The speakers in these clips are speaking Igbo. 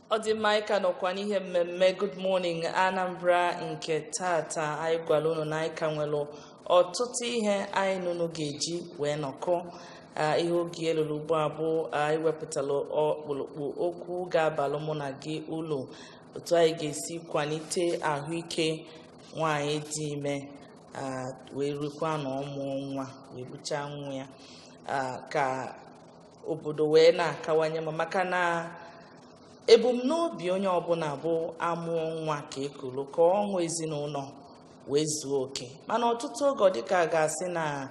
Odimaka no kwani mmemme good morning Anambra nke tata anyị gwara unu na anyị ka nwere ọtụtụ ihe anyị nunu ga-eji wee nọkọ ihe oge elulu ugbu a bụ anyị wepụtara ọkpụrụkpụ okwu ga-abalụ mụ na gị ụlọ otu anyị ga-esi kwalite ahụike nwaanyị dị ime wee rukwa na ọmụ nwa wee bucha nwa ya ka obodo wee na-akawanye maka na ebumnobi onye ọbụla bụ amụọ nwa ka ekulu ka ọṅụ ezinụlọ wee zuo oke mana ọtụtụ oge dịka a ga-asị na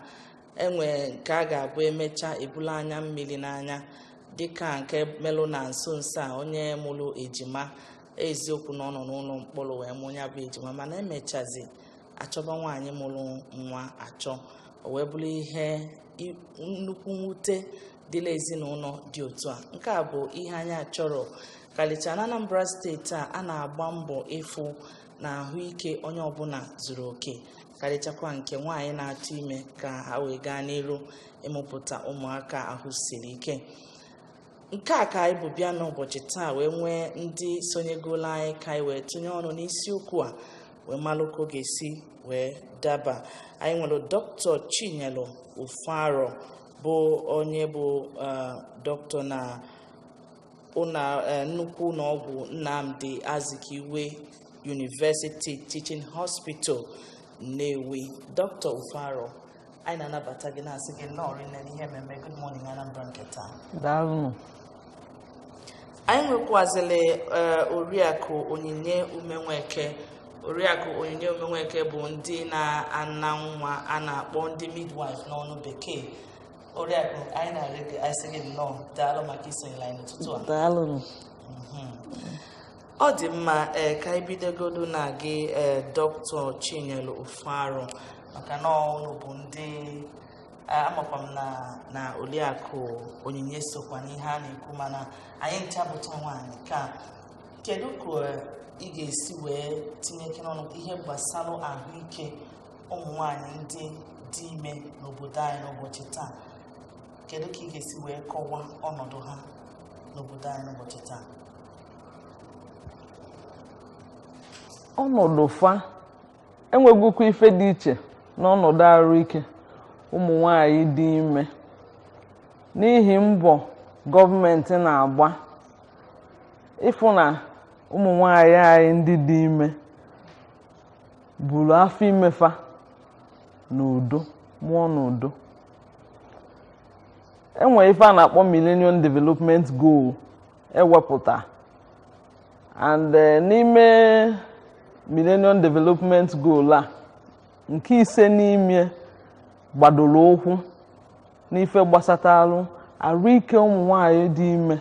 enwe nke a ga-abụ emecha ebula anya mmiri n'anya dịka nke melụ na nso nso a onye mụrụ ejima eziokwu na ọ nọ n'ụlọ mkpọrọ wee mụ ya bụ ejima mana emechazi achọba nwaanyị mụrụ nwa achọ o wee bụrụ ihe nnukwu mwute dịla ezinụlọ dị otu a nke a bụ ihe anyị chọrọ kalịcha na Anambra steeti a na-agba mbọ ịfụ na ahụike onye ọbụla zuru oke karịchakwa nke nwaanyị na-atụ ime ka ha wee gaa n'iru ịmụpụta ụmụaka ahụ siri ike. Nke a ka anyị bụ bịa n'ụbọchị taa wee nwee ndị sonyegola anyị ka anyị wee tụnye ọnụ n'isiokwu a wee malụ ka ọ ga-esi wee daba. Anyị nwere Dr. Chinyelu Ufaro bụ onye bụ dọkịta na nnukwu ụlọọgwụ Nnamdi Azikiwe University Teaching Hospital Nnewi. Dr. Ufaro, anyị na-anabata gị na-asị gị nnọọ n'ihe mmemme Good Morning Anambra nke taa. Daalụ. Anyị nwekwazịrị Oriakụ Onyinye Umenweke. Oriakụ Onyinye Umenweke bụ ndị na-ana nwa a na-akpọ ndị midwife n'ọnụ bekee. Oriakụ, anyị na-asị gị nnọọ daalụ maka isonyere anyị n'ụtụtụ a. Daalụ. Ọ dị mma ka anyị bidogodu na gị Dr. Chinyelu Ufaro maka na ọnụ bụ ndị amakwa m na Oriakụ Onyinye sokwa n'ihe a na-ekwu mana anyị ncha bụcha nwaanyị ka kedu ka ị ga-esi wee tinye n'ọnụ ihe gbasara ahụike ụmụ nwaanyị ndị dị ime n'obodo anyị n'ụbọchị taa? Kedu ka ị ga-esi wee kọwaa ọnọdụ ha n'obodo anyị n'ụbọchị taa? Ọnọdụ fa enwegokwa ife dị iche n'ọnọdụ ahụike ụmụ nwaanyị dị ime n'ihi mbọ gọọmenti na-agba ịfụ na ụmụ nwaanyị anyị ndị dị ime buru afọ imefa n'udo mụọ n'udo. Enwere ife a na-akpọ Millennium Development Goal ewepụta and n'ime Millennium Development Goal a nke ise n'ime gbadoro ụkwụ n'ife gbasatalụ ahụike ụmụ nwaanyị dị ime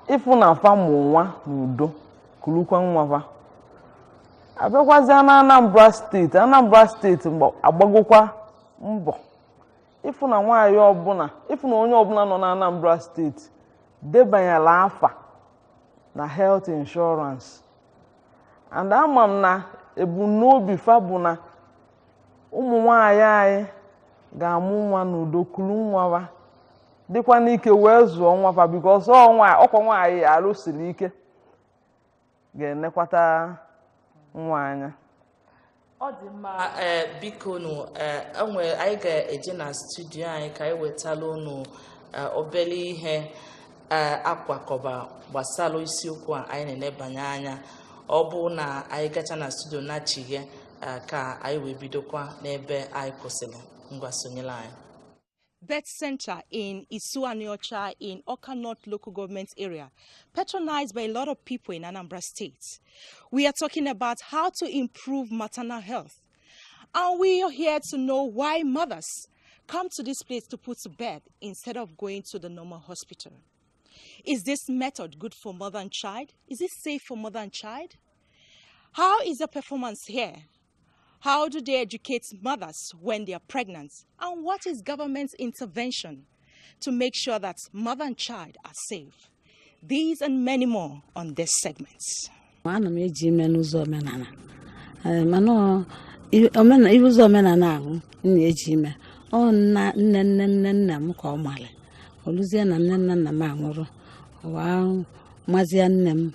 ịfụ na afa mụ nwa n'udo kulukwa nwafa. Abịakwazịa na Anambra steeti agbagokwa mbọ ịfụ na nwaanyị ọbụla ịfụ na onye ọbụla nọ na Anambra steeti debanyela afa na health insurance and ama m na ebumnobi fa bụ na ụmụ nwaanyị anyị ga-amụ nwa n'udo kulu nwafa dịkwa n'ike wee zụọ nwafa because ọkwa nwaanyị arụ siri ike ga-enekwata nwa anya. Ọ dị mma biko nụ anyị ga-eje na studio anyị ka anyị wetala unu obere ihe akwakọba gbasara isiokwu a anyị na-enebanye anya. Ọ bụ na anyị gacha na studio na-achịghe ka anyị wee bidokwa n'ebe anyị kwụsịrị. Ngwa sonyela anyị. Birth Center in Isuaniocha in Awka North Local Government Area, patronized by a lot of people in Anambra State. We are talking about how to improve maternal health. And we are here to know why mothers come to this place to put to bed instead of going to the normal hospital. Is this method good for mother and child? Is it safe for mother and child? How is the performance here? How do they educate mothers when they are pregnant? And what is government's intervention to make sure that mother and child are safe? These and many more on this segment. Ana m eji ime n'ụzọ omenala. Mana ụzọ omenala ahụ na-eji ime. Ọ nne m ka ọ mara. Oluzie na nne m anwụrụ. mazia nne m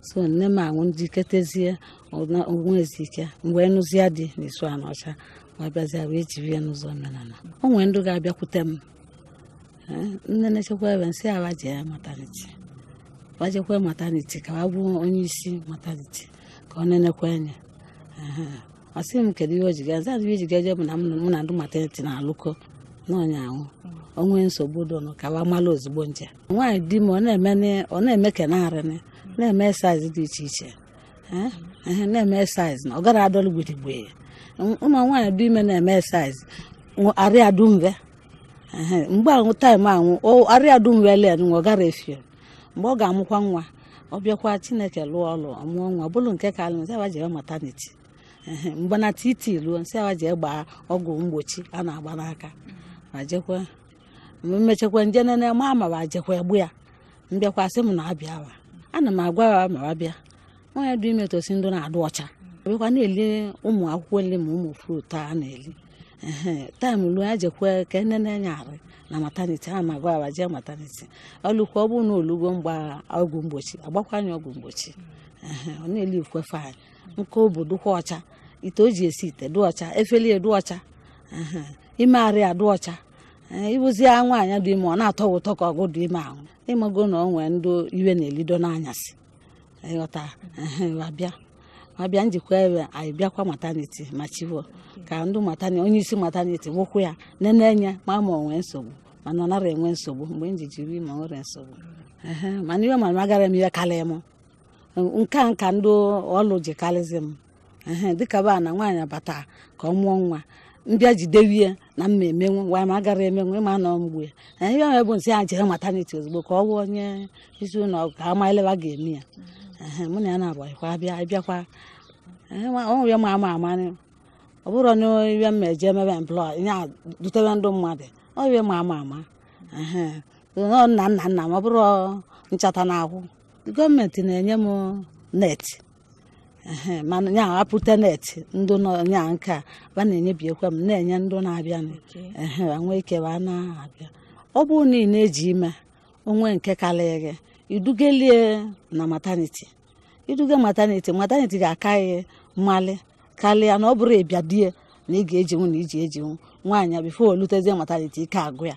so nne m anwụ ndị ketezie onwe ezike mgbe nụzie dị n'isu anọcha wee bịazịa wee jiri ya n'ụzọ omenala o nwere ndị ga-abịakwute m nne na-echekwa ebe nsị awa jee mataniti wajekwa mataniti ka wa bụ onye isi mataniti ka ọ nenekwa anya ọ sị m kedu ihe o ji gaa zaa ihe ji gaje bụ na mụ na ndị mataniti na-alụkọ n'ọnya ahụ onwe nsogbu dụnụ ka wa mala ozugbo nje nwaanyị di m ọ na-eme kenarịnị na-eme saiz dị iche iche na-eme saiz na ọ gara adọlụ gbudigbe ụmụ nwaanyị dị ime na-eme saiz arịa dumve mgbe ahụ taịm ahụ arịa dumve len ọ gara efie mgbe ọ ga-amụkwa nwa ọ bịakwa Chineke lụọ ọlụ ọmụọ nwa bụrụ nke ka alụ nsị awa jee mataniti mgbe na titi ruo nsị awa jee gbaa ọgwụ mgbochi a na-agba n'aka ma jekwa mmechekwa nje nene ma ma jekwa egbu ya mbịakwa sị m na-abịa wa ana m agwa ya ma bịa nwaanyị dị ime tosi ndụ na-adụ ọcha bịakwa na-eli ụmụ akwụkwọ eli ma ụmụ frut a na-eli taịm luo ya jekwa ka nene nyarị na mataniti a ma gwa ya jee mataniti ọlụkwa ọ bụ na olugo mgba ọgwụ mgbochi agbakwa anya ọgwụ mgbochi ọ na-eli ukwefe anyị nke obodo kwa ọcha ite o ji esi ite dị ọcha efeli edu ọcha ime arịa dị ọcha ịbụzie nwaanyị dị ime ọ na-atọ ụtọ ka ọgụ dị ime ahụ ịmago na ọ nwee ndị iwe na-elido n'anyasị ịghọta wabịa njikwa ebe anyị bịakwa mataniti ma chivo ka ndị mataniti onye isi mataniti wụkwụ ya nene ma onwe nsogbu mana ọ nara enwe nsogbu mgbe m ji jiri ma nwere nsogbu mana iwe ma magara m ihe karịa m nka ndị ọlụ ji karịzi m dịka ba na nwaanyị bata ka ọ mụọ nwa mbịa jidewie na mma emenwe nwa ma agara emenwe ma nọ mgbe ya ihe ahụ bụ nsị ya jere mataniti ozugbo ka ọ bụ onye isi ụlọ ka ama eleba ga-eme ya mụ na ya na-abụkwa abịakwa ọnwụ ya ma ama ọ bụrụ na ihe m eje emebe emplọy ya dutewe ndị mmadụ ọ ihe ma ama nna m ọ bụrụ nchata na akwụ gọọmenti na-enye m neti mana nya apụta neti ndụ nya nke a ba na-enyebiekwa m na-enye ndụ na-abịa nwee ike ba na-abịa ọ bụ na ị na-eji ime onwe nke karịa gị idugelie na mataniti iduga mataniti ga-aka ihe mmalị karịa na ọ bụrụ ịbịa die na ị ga-ejinwu na iji ejinwu nwaanyị bifo olutezie mataniti ike agụ ya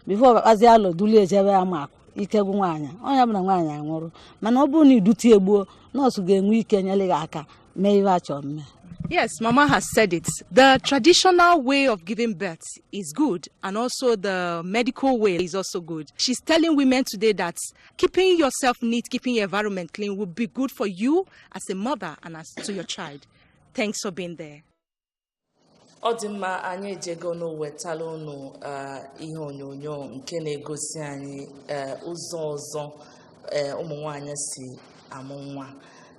bifo ọkpazi alụ dulie ejebe ya ma ike gwụ nwaanyị onye bụ na nwaanyị anwụrụ mana ọ bụrụ na iduti egbuo nọọsụ ga-enwe ike nyere gị aka mee ihe achọ mme. Yes, Mama has said it. The traditional way of giving birth is good, and also the medical way is also good. She's telling women today that keeping yourself neat, keeping your environment clean will be good for you as a mother and as to your child. Thanks for being there. Ọ dị mma anyị ejego n'wetala unu ihe onyonyo nke na-egosi anyị ụzọ ọzọ ụmụ nwaanyị si amụ nwa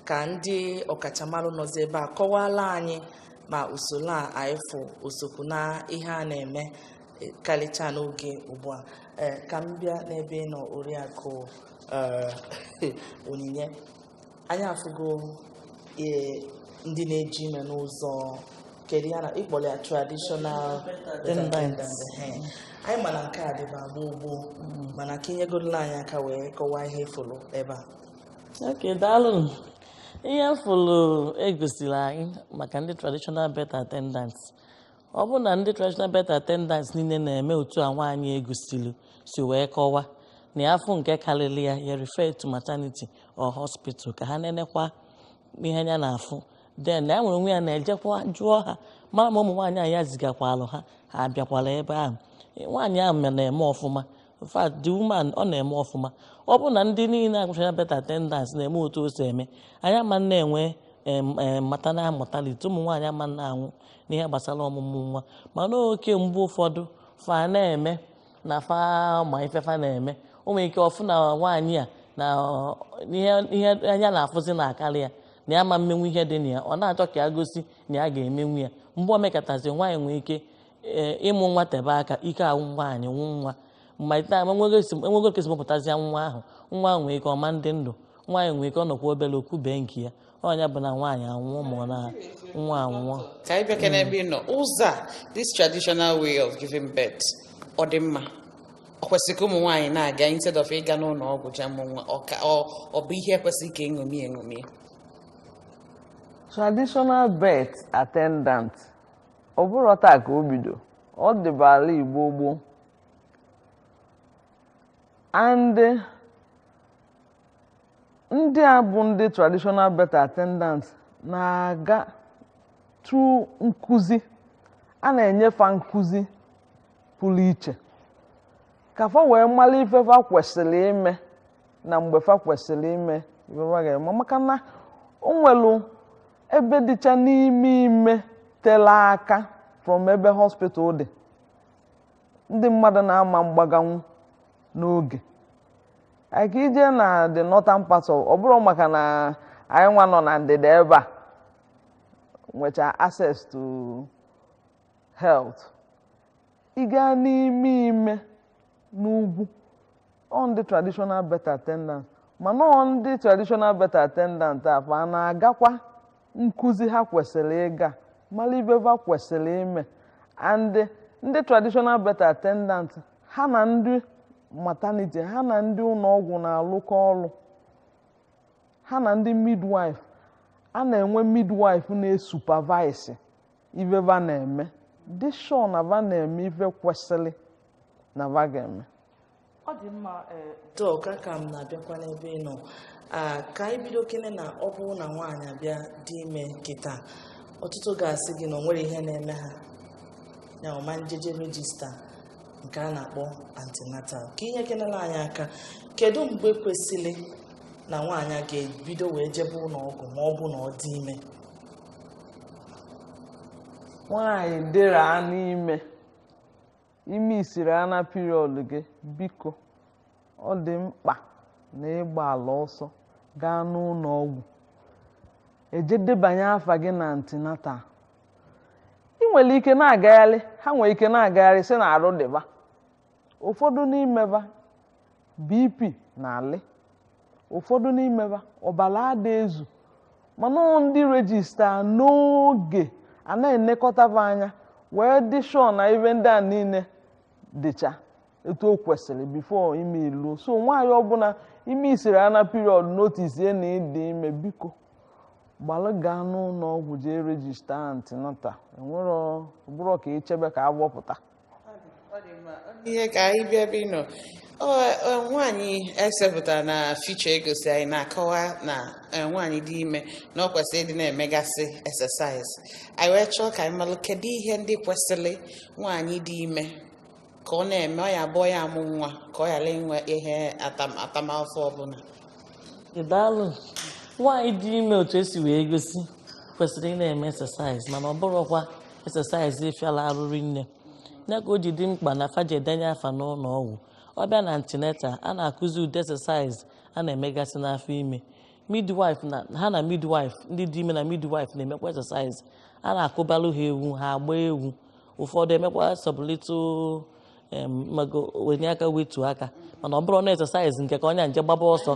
ka ndị ọkachamara nọzi ebe a kọwala anyị ma usoro a anyịfụ osokwu na ihe a na-eme karịcha n'oge ugbu a ka m bịa n'ebe nọ Oriakụ Onyinye anyị afụgo ndị na-eji ime n'ụzọ kedu ya na ịkpọrọ ya traditional anyị mana nke a dịba gboo mana ka inyegorola anyị aka wee kọwaa ihe fụlụ ebe a. Daalụ. Ihe fụlụ egosiri anyị maka ndị traditional birth attendants. Ọ bụ na ndị traditional birth attendants niile na-eme otu a nwaanyị egosiri si wee kọwa na afọ nke karịrị ya refer to maternity or hospital ka ha nenekwa ihe ya na-afụ. Then ya nwere onwe ya na-ejekwa jụọ ha mara ma ụmụ nwaanyị a ya zigakwalụ ha abịakwala ebe ahụ. Nwaanyị ahụ na-eme ọfụma. In fact, the woman ọ na-eme ọfụma. Ọ bụ na ndị niile agụchara birth attendants na-eme otu o si eme anyị ama na-enwe maternal mortality ụmụ nwaanyị ama na-anwụ n'ihe gbasara ọmụmụ nwa mana oke mgbe ụfọdụ fa na-eme na fa ma ifefa na-eme o nwere ike ọfụ na nwaanyị a na ihe anya na-afụzi na akarị ya na ya ma mmenwu ihe dị na ya ọ na-achọ ka ya gosi na ya ga-emenwu ya mgbe o mekatazi nwaanyị nwere ike ịmụ nwa tebe aka ike ahụ nwaanyị nwụ nwa mgbe enwego kesi mụpụtazi nwa ahụ nwa ahụ nwere ike ọma ndị ndụ nwaanyị nwere ike ọ nọkwa obere okwube nke ya ọnya bụ na nwaanyị anwụọ ma ọ na nwa anwụọ ka anyị bịa kene ebe nọ ụzọ this traditional way of giving birth ọ dị mma kwesịrị ka ụmụ nwaanyị na-aga instead of ịga n'ụlọ ọgwụ je mụ nwa ọ bụ ihe kwesịrị ka eṅomi traditional birth attendant ọ bụrụ taa ka o bido ọ dịbala Igbo gboo and ndị a bụ ndị traditional birth attendant na-aga through nkụzi a na-enyefe nkụzi pụrụ iche ka fa wee mara ife fa kwesịrị ime na mgbe fa kwesịrị ime ife fa ga-eme maka na o nwelu ebe dịcha n'ime ime tele aka from ebe hospital dị ndị mmadụ na-ama mgbaganwu n'oge aka ije na the northern part of ọ bụrụ maka na anyị nwa nọ na ndịda ebe a nwecha access to health ị gaa n'ime ime n'ugwu ọ ndị traditional birth attendant mana ọ ndị traditional birth attendant a fa na-agakwa nkụzi ha kwesịrị ịga mara ibe ha kwesịrị ime and ndị traditional birth attendant ha na ndị maternity ha na ndị ụlọọgwụ na-alụkọ ọrụ ha na ndị midwife a na-enwe midwife na-esupervise ife va na-eme dị sure na va na-eme ife kwesịrị na va ga-eme. Ọ dị mma dọka ka m na-abịakwa n'ebe ị nọ ka anyị bido kene na ọ bụrụ na nwaanyị abịa dị ime nkịta ọtụtụ ga-asị gị na o nwere ihe na-eme ha ya ọma njeje regista nke a na-akpọ antenatal ka ihe kenela anyị aka kedu mgbe kwesịrị na nwaanyị ga-ebido wee jebe ụlọ ọgwụ ma ọ bụ na ọ dị ime? Nwaanyị dịra n'ime ime isiri ana period gị biko ọ dị mkpa na ịgba ala ọsọ gaa n'ụlọ ọgwụ eje debanye afa gị na antenatal. ị nwere ike na-agagharị ha nwere ike na-agagharị sị na arụ dịba ụfọdụ n'imeba BP na-alị ụfọdụ n'imeba ọbara ada ezu mana ndị rejista n'oge a na-enekọtaba anya wee dị sure na ibe ndị a niile dịcha etu o kwesịrị before ime ilu. So nwaanyị ọbụla ime isiri ana period notice na ịdị ime biko gbalụ gaa n'ụlọ ọgwụ jee rejista antenatal enwere bụrụ ka ichebe ka agbọpụta. ihe ka anyị bịa ebe ị nọ nwaanyị esepụtara na ficha egosi anyị na-akọwa na nwaanyị dị ime na ọ kwesịrị ịdị na-emegasị exercise. Anyị wee chọọ ka anyị malụ kedu ihe ndị kwesịrị nwaanyị dị ime ka ọ na-eme ọ ya abụọ ya amụ nwa ka ọ ghara inwe ihe atamafọ ọbụla. Daalụ. Nwaanyị dị ime otu esi wee gosi kwesịrị ị na-eme exercise mana ọ bụrụkwa exercise efiala arụrụ nne ya ka o ji dị mkpa na faje denye afa n'ụlọ ọgwụ. Ọ bịa na antenatal a na-akụzi ụdị exercise a na-emegasị n'afọ ime. Midwife ha na midwife ndị dị ime na midwife na-emekwa exercise a na-akụbalụ ha ewu ha agba ewu ụfọdụ emekwa sọbụlitụ mago wenye aka wetu aka mana ọ bụrụ na exercise nke ka onye nje gbaba ọsọ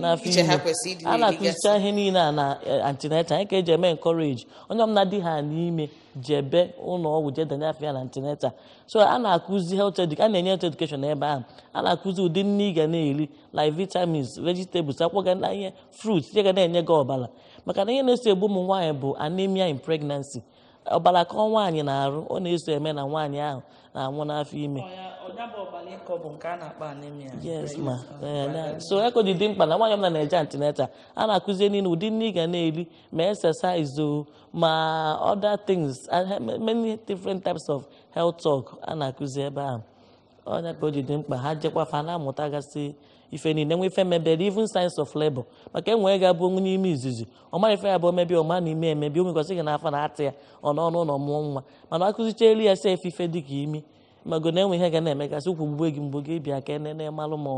n'afọ ime a na-akụzicha ihe niile a na antenatal anyị ka eji eme encourage onye ọbụla dị ha n'ime jebe ụlọ ọgwụ jee denye afọ ya na antenatal. So a na-akụzi a na-enye health education ebe ahụ a na-akụzi ụdị nri ị ga na-eri like vitamins vegetables akwụkwọ na ihe fruits ihe ga na-enye gị ọbara maka na ihe na-eso egbu ụmụ nwaanyị bụ anemia in pregnancy. Ọbara ka nwaanyị na-arụ ọ na-eso eme na nwaanyị ahụ na-anwụ n'afọ ime. Yes ma so eko dị mkpa na nwaanyị ọbụla na-eje antenatal a na-akụzi niile ụdị nri ị ga na-eri ma exercise ma other things many different types of health talk a na-akụzi ebe ahụ. Onye ka o ji dị mkpa ha jekwafa na-amụtagasị ife niile nwe ife mebere even signs of labor maka enwee ga-abụ onwe n'ime izizi ọ mara ife ya bụ omebi ọma na ime emebi o nwekwasị gị n'afọ na-atị ya ọ n'ọnụ ụlọ mụọ nwa mana akụzicha elu ya si efe ife dị ka imi mago na enwe ihe ga na-emegasị ụkwụ mgbe gị mgbe gị bịa ka enene malụ ma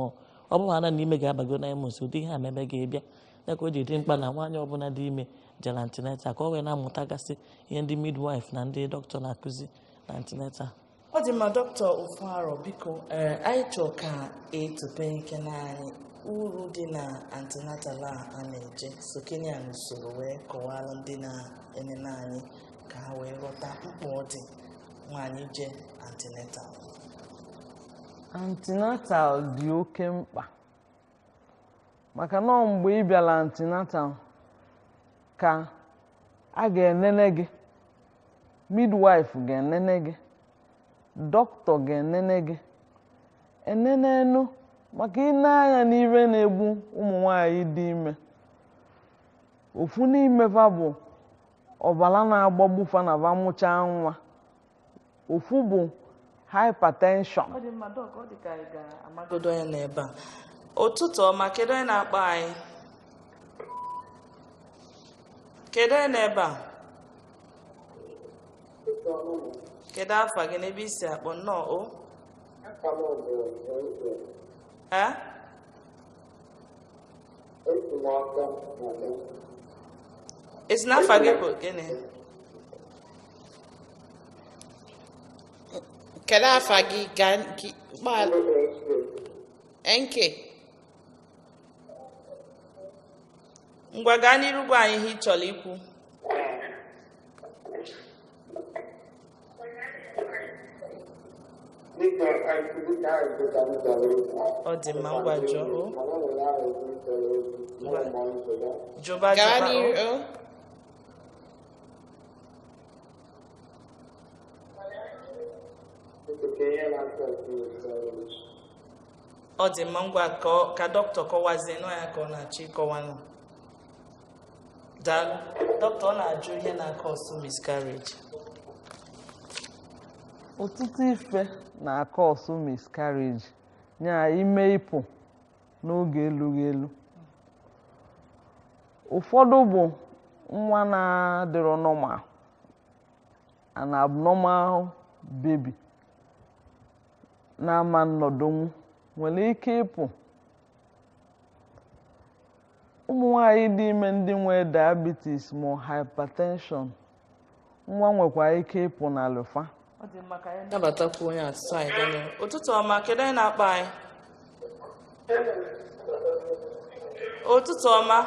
ọ bụ ha na n'ime ga-abago na emos ụdị ihe amebe ga-ebịa ya ka o ji dị mkpa na nwaanyị ọbụla dị ime jere antenatal ka ọ wee na-amụtagasị ihe ndị midwife na ndị dọkịta na-akụzi na antenatal. Ọ dị mma Dr. Ofuaro biko anyị chọọ ka etupe ike n'anyị uru dị na antenatal a na-eje so Kenya n'usoro wee kọwara ndị na-enene anyị ka ha wee ghọta mkpa ọ dị nwaanyị je antenatal. Antenatal dị oke mkpa maka na mgbe ị bịara antenatal ka a ga-enene gị, midwife ga-enene gị, dọkịta ga-enene gị, enenenu maka ine anya n'ihe na-egbu ụmụ nwanyị dị ime. Ofu n'imefa bụ ọbara na-agbagbufa na va mụchaa nwa. Ofu bụ hypertension. Ọ dị mma dọk, ọ dị ka anyị ga-amagodo ya n'ebe a. Ụtụtụ ọma, kedu onye na-akpọ anyị? Kedu onye n'ebe a? Kedu afa gị n'ebe isi akpọ? Nnọọ o. Esi n'afa gị bụ gịnị? Kedu afa gị gbalụ? Nke Ngwa gaa n'iru gwa anyị ihe ị chọrọ ikwu. Ọ dị mma, ngwa jụọ. Jụba gaa jụba. n'iru. Ọ dị mma, ngwa ka dọkịta kọwazie nọ ya ka ọ na-achọ ịkọwa nọ. Daalụ. Dọkịta, ọ na-ajụ ihe na-akọsụ miscarriage. Ọtụtụ ife na-akọsụ miscarriage, nya ime ịpụ n'oge elughị elu. Ụfọdụ bụ nwa na-adịrọ normal, an abnormal baby na-ama nnọdụnwu nwere ike ịpụ. Ụmụ nwanyị dị ime ndị nwere diabetes ma hypertension, nwa nwekwara ike ịpụ n'alụfa. Ọ dị mma ka anyị nabatakwu onye atụtụ anyị ganye. Ụtụtụ ọma, kedu onye na-akpọ anyị? Ụtụtụ ọma.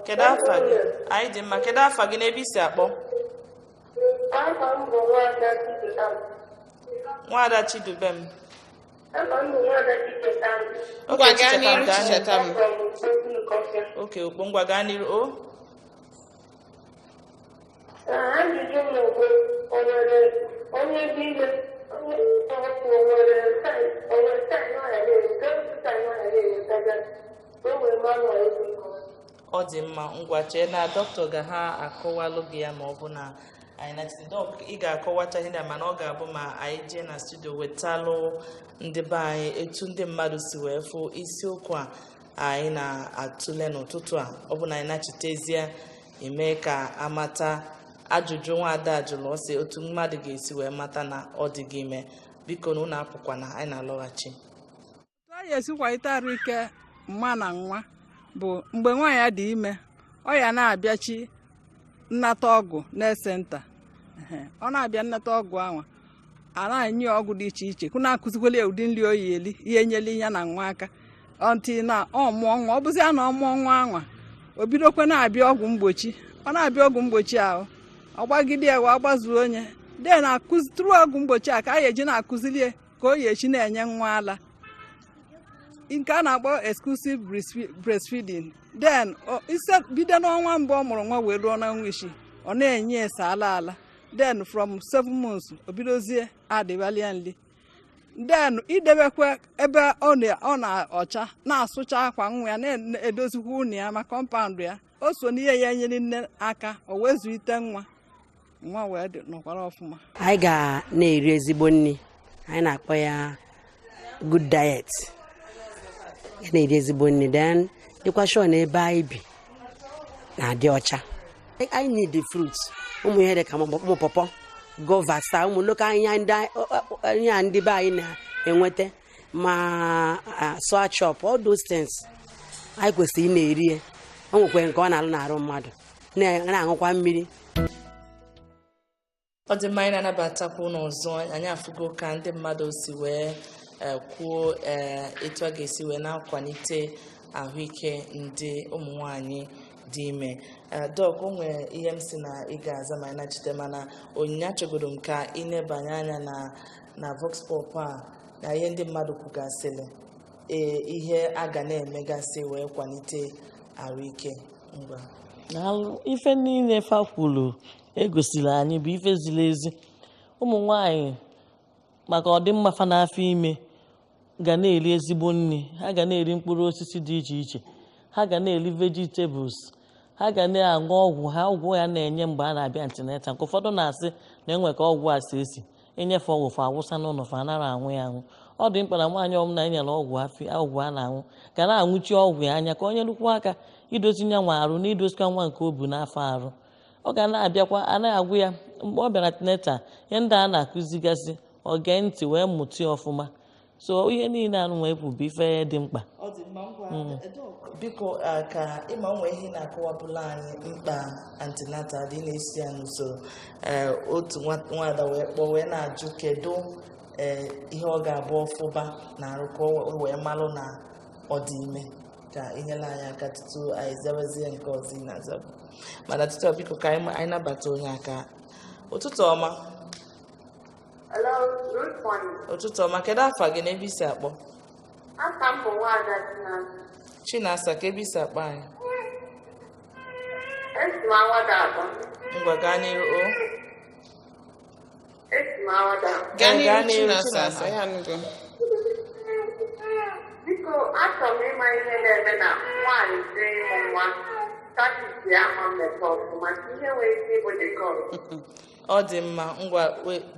Kedu afa gị? Anyị dị mma. Kedu afa gị n'ebe isi akpọ? Nwada Chidubem. Ngwa gaa n'iru Chicheta m. Oke, okpo ngwa gaa n'iru. O Ajụjụ m bụ onye dị ime onwere taịm ọ na-ewetaga o nwere mmanụ ego. ọ dị mma, ngwa chee na dọkịta ga ha akọwalụ gị ya ma ọ bụ na anyị na dọk ị ga-akọwacha ihe na mana ọ ga-abụ ma anyị jee na studio wetalụ ndị be anyị etu ndị mmadụ si wee fụ isiokwu a anyị na-atụle n'ụtụtụ a. Ọ bụ na anyị na-achitezie eme ka amata ajụjụ nwaada jụrụ ọsị otu mmadụ ga-esi wee mata na ọ dị gị ime. Biko na ụnụ apụkwa na anyị na-alọghachi. Otu anyị esi kwalite arụ ike mma na nwa bụ mgbe nwaanyị dị ime ọ ya na-abịachi nnata ọgwụ n'esenta. Ọ na-abịa nnata ọgwụ anwa a na-enye ọgwụ dị iche iche kwụ na-akụzikwele ya ụdị nri oyi eli ihe nyeli ya na nwa aka ọntị na ọ mụọ nwa. Ọ bụzi ya na ọ mụọ nwa anwa o bidokwe na-abịa ọgwụ mgbochi. Ọ na-abịa ọgwụ mgbochi ahụ ọgbagide ya wee gbazuo onye de na-akụzi tụrụ ọgwụ mgbochi a ka a ga-eji na-akụzili ka o yechi na-enye nwa ala nke a na-akpọ exclusive breastfeeding. Then bido n'ọnwa mbụ ọ mụrụ nwa wee ruo n'ọnwa isii ọ na-enye esa ala then from 7 months o bidozie adịbalịa nri. Then idebekwa ebe ọ na-ọcha na-asụcha akwa nwa ya na-edozikwa ụnụ ya ma kọmpaụnd ya. O so n'ihe ya nyere nne aka o wee zụlite nwa wee nọkwara ọfụma. Anyị ga na-eri ezigbo nri, anyị na-akpọ ya good diet. Na-eri ezigbo nri then dịkwa sure na ebe anyị bi na-adị ọcha. I need the fruits. Ụmụ ihe dị ka ụmụ pọpọ, gova, sa ụmụ lokal ihe ndị be anyị na-enweta ma soy chop, all those things anyị kwesịrị ị na-eri ya. O nwekwe nke ọ na-alụ n'arụ mmadụ na-aṅụkwa mmiri. Ọ dị mma, anyị na-anabatakwu n'ọzọ. Anyị afụgo ka ndị mmadụ si wee kwuo etu a ga-esi wee na-akwalite ahụike ndị ụmụ nwanyị dị ime. Dọk, o nwere ihe m si na ị ga-aza ma ị nachite, mana onyinye achọgodo m ka ị nebanye anya na Vox Pop a na ihe ndị mmadụ kwugasịrị ihe a ga na-emegasị wee kwalite ahụike. Ngwa. Ife niile fa kwuru egosiri anyị bụ ife ziri ezi. Ụmụ nwanyị maka ọdịmma fa n'afọ ime ga na-eri ezigbo nri, ha ga na-eri mkpụrụ osisi dị iche iche, ha ga na-eri vegetables, ha ga na-aṅụ ọgwụ ya na-enye mgbe a na-abịa antenatal. Nke ụfọdụ na-asị na enwe ka ọgwụ a si esi enyefe ọgwụ fa awụsa n'ụlọ fa anara anwụ ya anwụ. Ọ dị mkpa na nwaanyị ọbụla enyere ọgwụ a na-anwụ ga na-anwụchi ọgwụ ya anya ka onye rukwu aka idozi nya nwa arụ na idozikwa nwa nke o bu n'afọ arụ. Ọ ga na-abịakwa anaghị agwụ ya mgbe ọ bịara antenatal ihe ndị a na-akụzigasị ọ gee ntị wee mụta ọfụma. So ihe niile anụ wee bụ ife dị mkpa. Biko ka ịma nwe ihe na-akọwapụla anyị mkpa antenatal dị na-esi ya n'usoro. Otu nwada wee kpọọ wee na-ajụ kedu ihe ọ ga-abụ ọfụba na arụkọ wee malụ na ọ dị ime, ka inyela anyị aka tutu anyị zawazie nke ọzọ ị na-azabụ. Mana tutu biko ka anyị nabata onye aka. Ụtụtụ ọma. Hello, good morning. Ụtụtụ ọma, kedu afa gị na ebe isi akpọ? Aka m bụ Nwaada Chinasa, ka ebe isi akpọ anyị? Esi m Awada akpọ. Ngwa gaa n'iru o. Esi m Awada. Gaa n'iru Chinasa, ya nụgo. Biko, achọrọ m ịma ihe na-eme na nwaanyị dị ịmụ nwa status ya ama mmepe ọfụma ihe nwere ike ịbụ dịkọrọ. Ọ dị mma, ngwa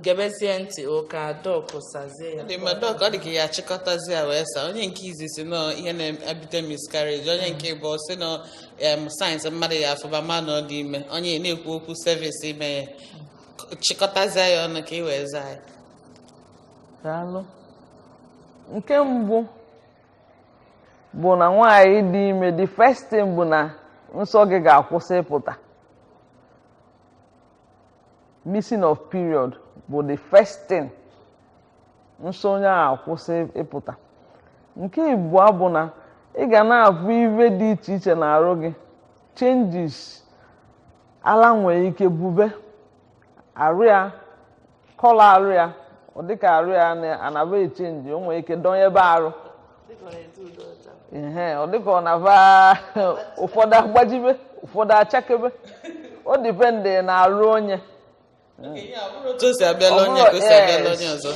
gebezie ntị ụka dọkụ sazie ya. Dị mma dọk, ọ dị ka ya achịkọtazi ya wee saa. Onye nke izi si na ihe na-ebute miscarriage, onye nke bụ si na sayensị mmadụ ya afụba mmadụ ọ dị ime, onye na-ekwu okwu sevisi ime ya chịkọtazie ya ọnụ ka ị wee zaa ya. Daalụ. Nke mbụ bụ na nwaanyị dị ime, the first thing bụ na nsọ gị ga-akwụsị ịpụta. Missing of period bụ the first thing nsọ onye a akwụsị ịpụta. Nke abụọ bụ na ị ga na-abụ ife dị iche iche n'arụ gị, changes ala nwere ike bube arụ ya, kọlọ arụ ya, ọ dịka arụ ya anaba echenji, o nwere ike dọnyebe arụ, ọ dịka ọ na-aba ụfọdụ agbajibe ụfọdụ achakebe, o dipende na arụ onye. Otu o si abịala onye ka o si abịala onye ọzọ.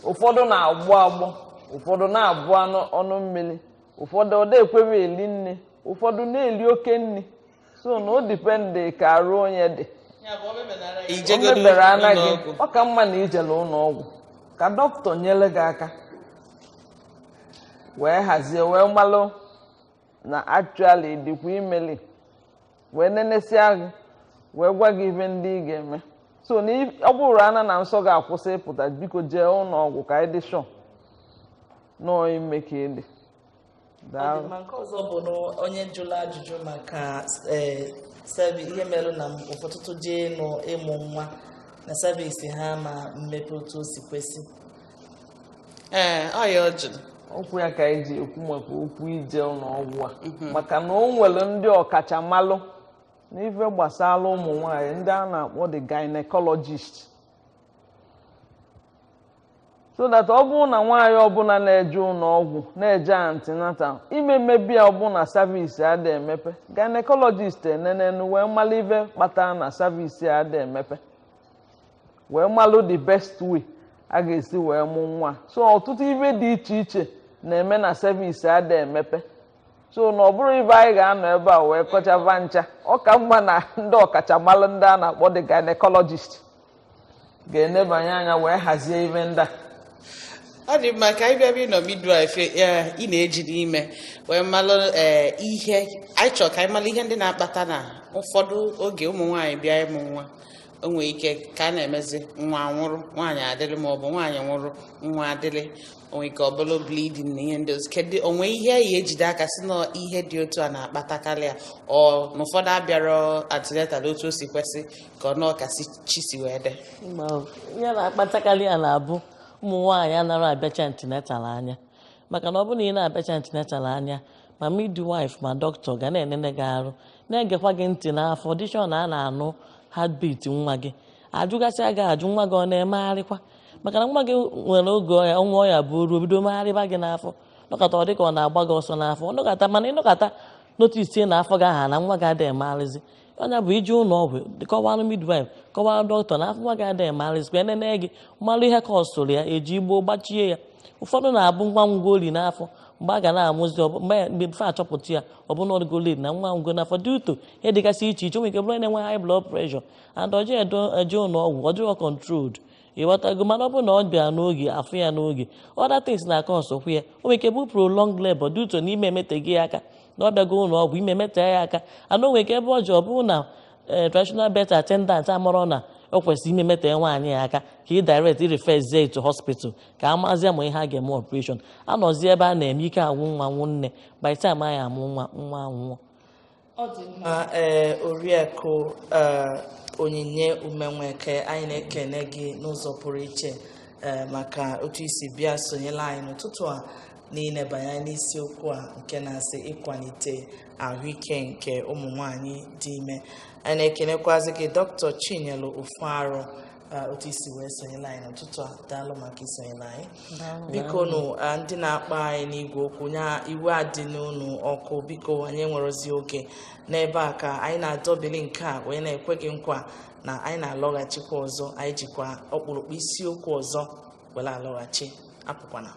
Ụfọdụ na-agbọ agbọ, ụfọdụ na-abụ ọnụ mmiri, ụfọdụ ọ na-ekwebe eli nri, ụfọdụ na-eli oke nri. So na o dipende ka arụ onye dị. O mebere anaghị, ọ ka mma na ijele ụlọ ọgwụ ka dọkịta nyere gị aka wee hazie wee malụ na actually dịkwa imeli, wee nenesia gị wee gwa gị ihe ndị ị ga-eme. So na ọ bụrụ ana na nsọ ga-akwụsị ịpụta, biko jee ụlọ ọgwụ ka anyị dị shọ nọọ ime ka ị dị. Nke ọzọ bụ na onye jụrụ ajụjụ maka ihe merụ na ụfọdụ jee ịmụ nwa na savisi ha ma mmepe otu o si kwesị. Ọ ya jụrụ. Okwu ya ka anyị ji ekwu maka okwu ije ụlọ ọgwụ a, maka na o nwere ndị ọkachamalụ n'ife gbasara ụmụ nwanyị ndị a na-akpọ the gynecologist. So that ọ bụrụ na nwaanyị ọbụla na-eje ụlọ ọgwụ na-eje antenatal ime mmebi ọbụla savisi adị emepe, gynecologist enenenu wee malụ ife kpatara na savisi adị emepe, wee malụ the best way a ga-esi wee mụ nwa. So ọtụtụ ife dị iche iche na-eme na savisi adị emepe. So na ọ bụrụ ibe anyị ga-anọ ebe a wee kọchaba ncha, ọ ka mma na ndị ọkachamalụ ndị a na-akpọ the gynecologist ga-enebanye anya wee hazie ibe ndị a. Ọ dị mma ka anyị bịa ịnọ midwife ị na-ejide ime wee malụ ihe anyị chọrọ ka anyị malụ ihe ndị na-akpata na ụfọdụ oge ụmụ nwaanyị bịa ịmụ nwa, o nwere ike ka a na-emezi nwa nwụrụ nwaanyị adịrị, ma ọ bụ nwaanyị nwụrụ nwa adịrị, onwe ike ọbụla bleeding na ihe ndị ọzọ. Kedu onwe ihe ya ejide aka si na ihe dị otu a na-akpatakarị ya, ọ na ụfọdụ abịara antenatal otu o si kwesị ka ọ nọọkasị chi si wee dị? Ihe na-akpatakarị ya na-abụ ụmụ nwaanyị anara abịacha antenatal anya, maka na ọ bụrụ na ị na-abịacha antenatal anya ma midwife ma dọkịta ga na-enene gị arụ na-egekwa gị ntị n'afọ dịchọ na a na-anụ heartbeat nwa gị ajụgasịa gị ajụ nwa gị ọ na-emegharịkwa maka na nwa gị nwere oge ọnwa ọya bụ ruo bido megharịba gị n'afọ nọkọta ọ dịka ọ na-agba gị ọsọ n'afọ nọkọta mana ịnọkọta notisie na afọ gị aha na nwa gị adịghị emegharịzi onye bụ iji ụlọ ọgwụ kọwara midwife kọwara dọkịta na afọ nwa gị adịghị emegharịzi ka enene gị mmalụ ihe ka ọ soro ya eji igbo gbachie ya ụfọdụ na-abụ nwa ngoli n'afọ mgbe a ga na-amụzi mgbe fe achọpụta ya ọbụna ọdịgolid na nwa ngo n'afọ dị uto ihe dịgasị iche iche nwere ike bụrụ na-enwe high blood pressure and ọjọọ eje ụlọ ọgwụ ọ dịrọ controlled ịghọtago mana ọ bụrụ na ọ bịara n'oge afọ ya n'oge other things na-aka ọsọkwu ya o nwere ike bụ prolonged labor dị uto na ime emeteghị ya aka na ọ bịago ụlọ ọgwụ ime emete ya aka ana o nwere ike ebe ọ ji ọ bụrụ na traditional birth attendant amarọ na o kwesịrị ime emete nwaanyị ya aka ka ị direct refer to hospital ka a mazie ma ihe a ga-eme operation anọzie ebe a na-eme ike agwụ nwa nwụ nne by time anyị amụ nwa anwụọ. Ọ dị mma oriakụ Onyinye Umenweke, anyị na-ekene gị n'ụzọ pụrụ iche maka otu isi bịa sonyela anyị n'ụtụtụ a n'ilebanye n'isiokwu a nke na-asị ịkwalite ahụike nke ụmụ nwanyị dị ime. Anyị na-ekenekwazi gị Dr. Chinyelu Ofuarụ otu isi wee sonyela anyị n'ụtụtụ a. Daalụ maka isonyela anyị. Biko nụ ndị na-akpa anyị n'igwe okwu nya iwe adị n'unu ọkụ biko anyị enwerozi oge n'ebe a ka anyị na-adọbili nke a wee na-ekwe gị nkwa na anyị na-alọghachikwa ọzọ anyị jikwa ọkpụrụkpụ isiokwu ọzọ were alọghachi apụkwana.